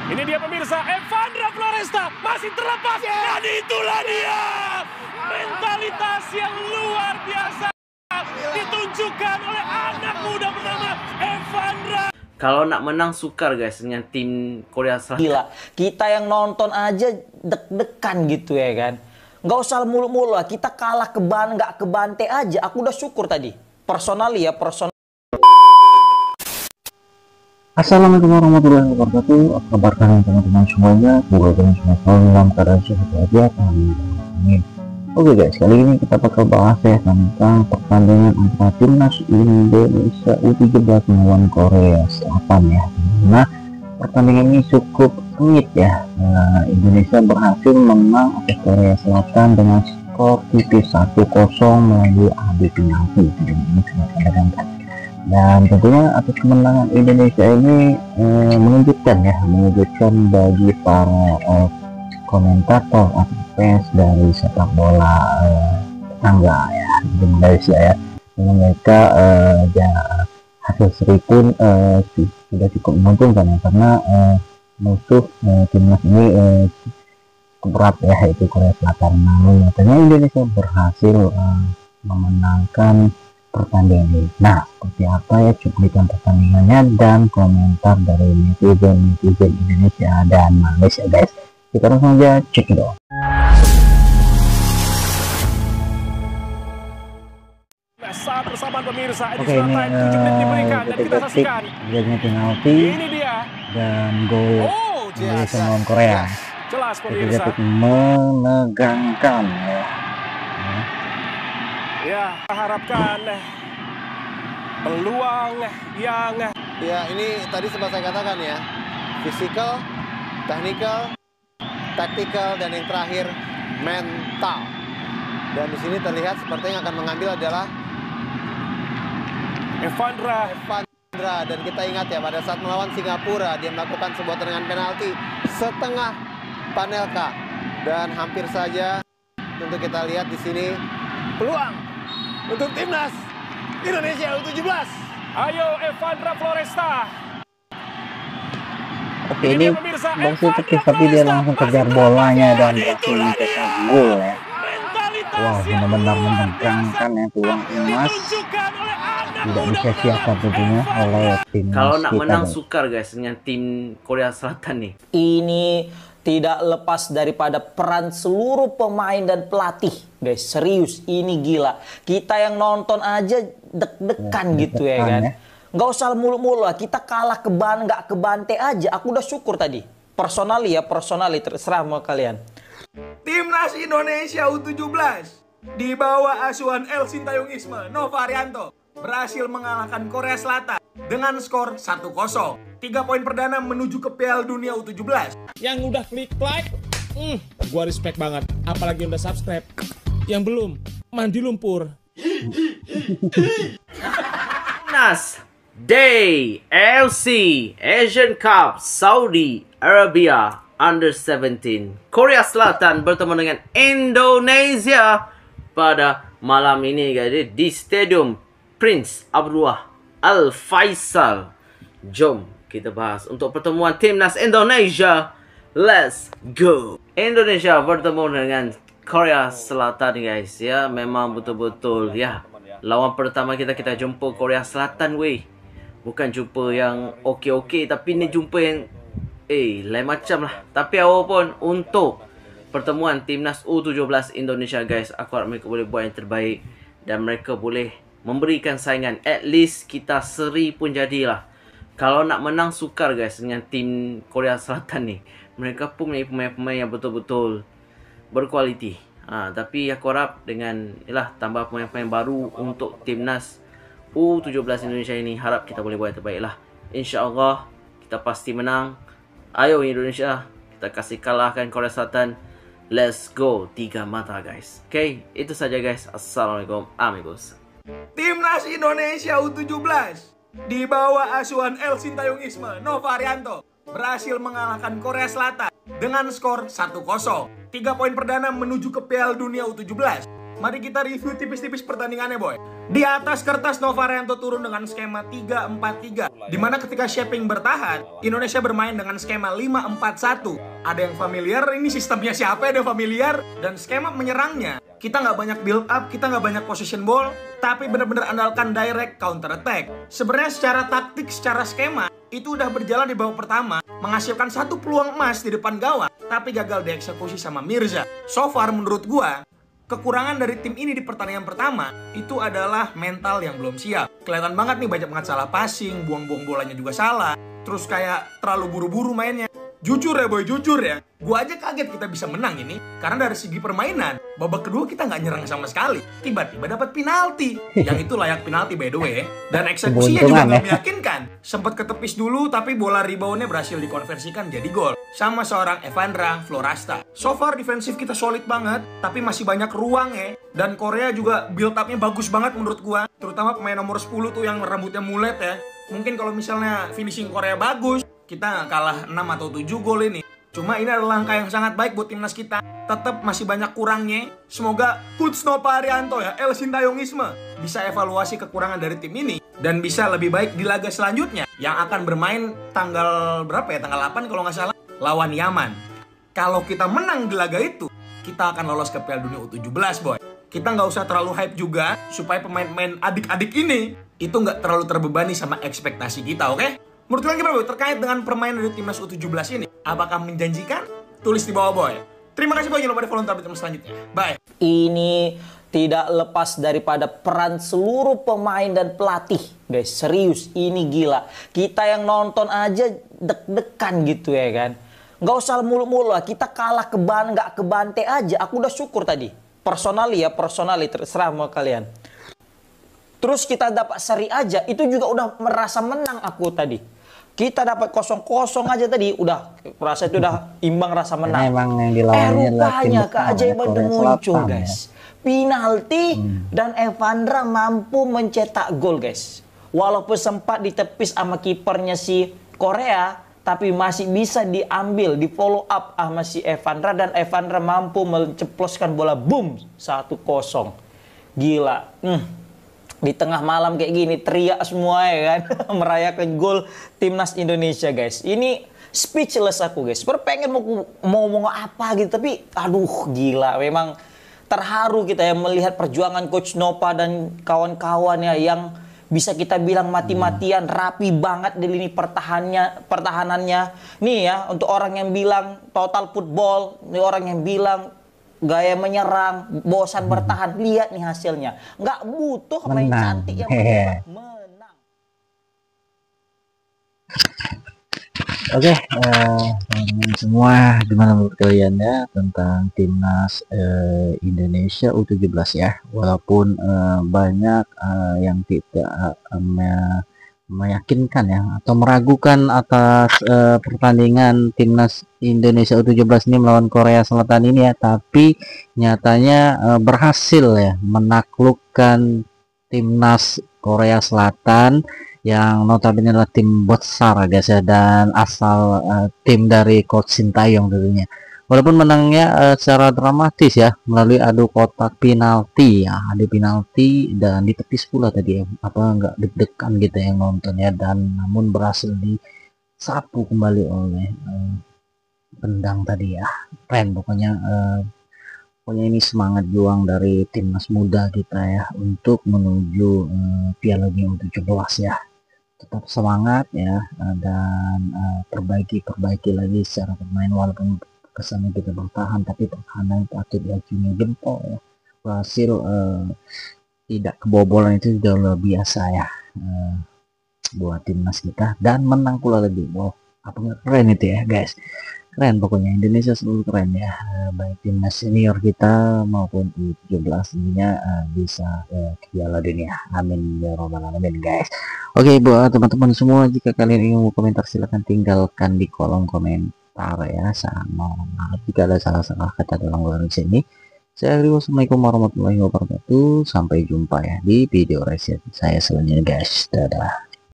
Ini dia pemirsa, Evandra Floresta masih terlepas. Dan itulah dia. Mentalitas yang luar biasa ditunjukkan oleh anak muda bernama Evandra. Kalau nak menang sukar guys dengan tim Korea Selatan. Gila, kita yang nonton aja deg-degan gitu ya kan. Nggak usah mulu-mulu lah, kita kalah nggak kebante aja. Aku udah syukur tadi. Personal ya, personal. Assalamualaikum warahmatullahi wabarakatuh. Apa kabar kalian teman-teman semuanya? Semoga kalian semua selalu dalam keadaan sehat walafiat. Amin. Oke guys, kali ini kita bakal bahas ya tentang pertandingan antara timnas Indonesia U17 melawan Korea Selatan ya. Nah, pertandingan ini cukup sengit ya. Indonesia berhasil menang atas Korea Selatan dengan skor tipis 1-0 melalui adu penalti. Ini sangat menegangkan. Dan tentunya atas kemenangan Indonesia ini mengejutkan bagi para komentator atau fans dari sepak bola tetangga ya di Malaysia ya. Mereka hasil seri pun sudah cukup menguntungkan ya, karena musuh timnas ini berat ya, yaitu Korea Selatan. Namun nyatanya Indonesia berhasil memenangkan pertandingan ini. Nah, seperti apa ya cuplikan pertandingannya dan komentar dari netizen Indonesia dan Malaysia guys. Kita langsung aja cek dong. Saat bersamaan pemirsa, Oke, ini diberikan dan kita saksikan. Jadinya penalti Ini dia. dan gol Indonesia melawan Korea. Jelas Itu pemirsa. cukup menegangkan ya. Ya, kita harapkan peluang yang Ya, ini tadi sempat saya katakan ya, physical, technical, tactical, dan yang terakhir mental. Dan di sini terlihat seperti yang akan mengambil adalah Evandra. Dan kita ingat ya, pada saat melawan Singapura dia melakukan sebuah tendangan penalti setengah Panelka, dan hampir saja tentu kita lihat di sini peluang untuk timnas Indonesia U17. Ayo Evandra Floresta. Oke, ini boxing teknis tapi dia langsung kejar bolanya dan berhasil mencetak gol ya. Wah, benar-benar menegangkan ya, peluang emas tidak disia-siakan tentunya oleh timnas. Kalau nak kita, menang guys. sukar guys dengan tim Korea Selatan nih. Ini tidak lepas daripada peran seluruh pemain dan pelatih guys. Serius, ini gila. Kita yang nonton aja deg-degan gitu ya kan. Nggak usah mulu-mulu lah, kita kalah nggak kebante aja. Aku udah syukur tadi. Personal ya, terserah mau kalian. Timnas Indonesia U17 di bawah asuhan El Sintayong Isma Novarianto berhasil mengalahkan Korea Selatan dengan skor 1-0. 3 poin perdana menuju ke Piala Dunia U17. Yang udah klik like, gua respect banget. Apalagi yang udah subscribe. Yang belum, mandi lumpur. Timnas Day LC Asian Cup Saudi Arabia Under 17 Korea Selatan bertemu dengan Indonesia pada malam ini guys di Stadium Prince Abdullah Al Faisal. Jom kita bahas untuk pertemuan timnas Indonesia. Let's go. Indonesia bertemu dengan Korea Selatan guys ya. Memang betul-betul ya, lawan pertama kita jumpa Korea Selatan weh. Bukan jumpa yang okey-okey, tapi ni jumpa yang lain macam lah. Tapi apapun, untuk pertemuan timnas U17 Indonesia guys, aku harap mereka boleh buat yang terbaik dan mereka boleh memberikan saingan. At least kita seri pun jadilah. Kalau nak menang sukar guys dengan tim Korea Selatan ni. Mereka pun mempunyai pemain-pemain yang betul-betul berkualiti. Tapi aku harap dengan tambah pemain-pemain baru untuk timnas U17 Indonesia ini, harap kita boleh buat yang terbaik lah. InsyaAllah kita pasti menang. Ayo Indonesia, kita kasih kalahkan Korea Selatan. Let's go 3 mata guys. Okay, itu saja guys. Assalamualaikum amigos. Timnas Indonesia U17 di bawah asuhan El Sintayong Isma Novarianto berhasil mengalahkan Korea Selatan dengan skor 1-0. 3 poin perdana menuju ke Piala Dunia U17. Mari kita review tipis-tipis pertandingannya, boy. Di atas kertas Novarianto turun dengan skema 3-4-3, dimana ketika Shaping bertahan, Indonesia bermain dengan skema 5-4-1. Ada yang familiar, ini sistemnya siapa ada familiar, dan skema menyerangnya. Kita nggak banyak build up, kita nggak banyak possession ball, tapi benar-benar andalkan direct counter attack. Sebenarnya secara taktik, secara skema, itu udah berjalan di babak pertama, menghasilkan satu peluang emas di depan gawang, tapi gagal dieksekusi sama Mirza. So far menurut gua, kekurangan dari tim ini di pertandingan pertama itu adalah mental yang belum siap. Kelihatan banget nih banyak banget salah passing, buang-buang bolanya juga salah. Terus kayak terlalu buru-buru mainnya. Jujur ya boy, jujur ya. Gua aja kaget kita bisa menang ini. Karena dari segi permainan, babak kedua kita nggak nyerang sama sekali. Tiba-tiba dapat penalti. Yang itu layak penalti by the way. Dan eksekusinya juga nggak meyakinkan. Sempat ketepis dulu, tapi bola reboundnya berhasil dikonversikan jadi gol. Sama seorang Evandra Florasta. So far defensif kita solid banget, tapi masih banyak ruang ya. Dan Korea juga build up-nya bagus banget menurut gua. Terutama pemain nomor 10 tuh yang rambutnya mulet ya. Mungkin kalau misalnya finishing Korea bagus, kita kalah 6 atau 7 gol ini. Cuma ini adalah langkah yang sangat baik buat timnas kita. Tetap masih banyak kurangnya. Semoga Coach Novarianto ya, El Sintayongisme, bisa evaluasi kekurangan dari tim ini. Dan bisa lebih baik di laga selanjutnya. Yang akan bermain tanggal berapa ya? Tanggal 8 kalau nggak salah. Lawan Yaman. Kalau kita menang di laga itu, kita akan lolos ke Piala Dunia U17 boy. Kita nggak usah terlalu hype juga. Supaya pemain-pemain adik-adik ini, itu nggak terlalu terbebani sama ekspektasi kita, oke? Menurut kalian gimana boy? Terkait dengan permainan dari timnas U17 ini, apakah menjanjikan? Tulis di bawah boy. Terima kasih boy, jangan lupa di follow untuk update selanjutnya. Bye. Ini tidak lepas daripada peran seluruh pemain dan pelatih, guys. Serius, ini gila. Kita yang nonton aja deg-degan gitu ya kan. Nggak usah mulu-mulu lah. Kita kalah nggak kebante aja. Aku udah syukur tadi. Personally terserah mau kalian. Terus kita dapat seri aja, itu juga udah merasa menang aku tadi. Kita dapat 0-0 aja tadi, udah merasa itu udah imbang, rasa menang. Emang yang dilawannya rupanya keajaiban Korea muncul Selatan, guys. Penalti dan Evandra mampu mencetak gol guys. Walaupun sempat ditepis sama kipernya si Korea, tapi masih bisa diambil, di follow up sama si Evandra, dan Evandra mampu menceploskan bola, boom, 1-0. Gila. Di tengah malam kayak gini teriak semua ya kan. Merayakan gol timnas Indonesia guys. Ini speechless aku guys. Pengen mau ngomong apa gitu, tapi aduh gila. Memang terharu kita ya melihat perjuangan Coach Nova dan kawan-kawan ya, yang bisa kita bilang mati-matian, rapi banget di lini pertahanannya. Nih ya, untuk orang yang bilang total football, nih orang yang bilang gaya menyerang, bosan bertahan, lihat nih hasilnya. Nggak butuh main cantik yang menang. Oke, teman-teman semua, gimana menurut kalian ya tentang timnas Indonesia U17 ya? Walaupun banyak yang tidak meyakinkan ya, atau meragukan atas pertandingan timnas Indonesia U17 ini melawan Korea Selatan ini ya, tapi nyatanya berhasil ya menaklukkan timnas Korea Selatan yang notabene adalah tim besar guys ya, dan asal tim dari Coach Sintayong tentunya. Walaupun menangnya secara dramatis ya, melalui adu kotak penalti ya, adu penalti dan ditepis pula tadi ya, apa nggak deg-degan gitu yang nonton ya, dan namun berhasil disapu kembali oleh pendang tadi ya. Keren pokoknya. Pokoknya ini semangat juang dari timnas muda kita ya untuk menuju Piala Dunia U17 ya. Tetap semangat ya, dan perbaiki lagi secara bermain. Walaupun kesannya kita bertahan, tapi pertahanan patut diacungi jempol ya. Berhasil tidak kebobolan itu sudah luar biasa ya buat timnas kita, dan menang pula lagi. Wow, apa keren itu ya guys. Keren pokoknya, Indonesia selalu keren ya, baik timnas senior kita maupun U17 ininya bisa ke Piala Dunia. Amin ya robbal alamin guys. Oke, buat teman-teman semua, jika kalian ingin mau komentar silahkan tinggalkan di kolom komentar ya. Sama maaf jika ada salah-salah kata dalam ulang sini. Saya Rio, assalamualaikum warahmatullahi wabarakatuh. Sampai jumpa ya di video reaction saya selanjutnya guys. Dadah.